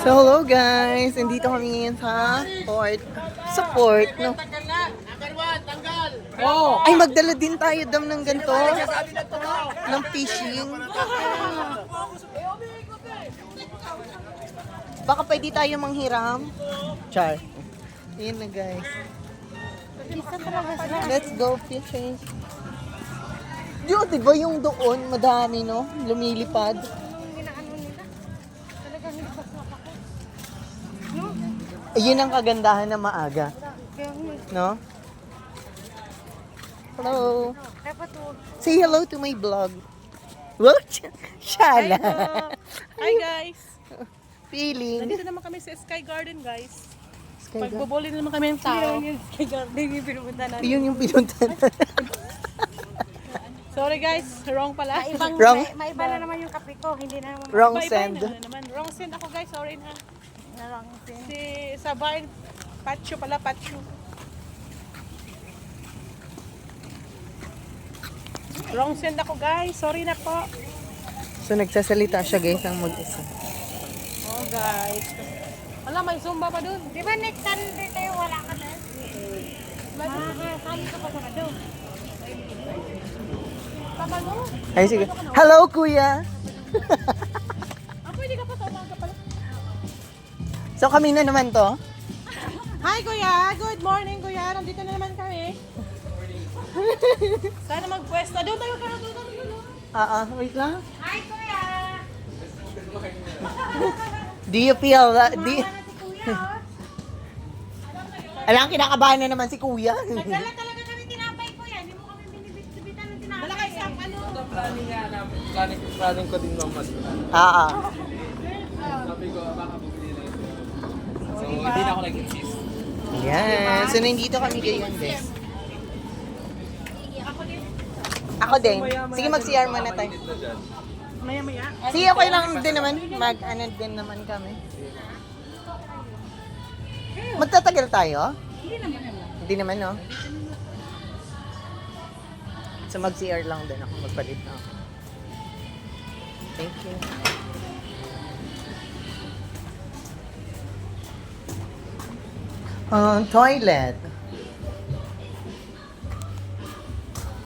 So, hello guys! Nandito kami ngayon sa port. Sa port, no? Ay, magdala din tayo dam ng ganito. Ng fishing. Baka pwede tayo manghiram. Char. Ayan na guys. Let's go fishing. Diyo, diba yung doon, madami no? Lumilipad. Ayun ang kagandahan na maaga. No? Hello. Say hello to my vlog. What? Shala. Hi guys! Feeling. Nandito naman kami sa Sky Garden guys. Sky Garden. Pagbubuli naman kami ng tao. Sky Garden yung pinupunta natin. Yun yung pinunta na. Sorry guys, wrong pala. Wrong. May iba na naman yung kape ko, hindi na naman Wrong Bye-bye send. na naman. Wrong send ako guys, sorry na. wrong thing. Si Sabayan, Pacho pala, Pacho. Wrong send ako guys, sorry na po. So nagsasalita siya guys ang mag-isa. Oh guys. Wala, may Zumba pa dun. Di ba next Sunday tayo wala ka na? Makakasali ka pa sa doon. Tama mo. Ay sige. Hello kuya. Pwede ka pa sa umaga pala. So kami na naman to. Hi kuya, good morning kuya. Nandito na naman kami. Sana magpwesto. Doon tayo ka na doon. Wait lang. Hi kuya! Do you feel that? Wala na si kuya oh. Alam, kinakabahan na naman si kuya. Nagdala talaga kami tinapay kuya. Hindi mo kami binibitan ng tinapay. Wala kayo sa ano. Planning ko din mamas. Ah. Sabi ko, baka bumili lang ito. So, hindi na ako nag-insist. Yan. So nandito kami ngayon guys. Ako din. Sige, mag-CR muna tayo. Maya-maya. Sige, okay lang din naman. Mag-ano din naman kami. Magtatagal tayo? Hindi naman, no? So mag-CR lang din ako. Magpalit na ako. Thank you. Toilet.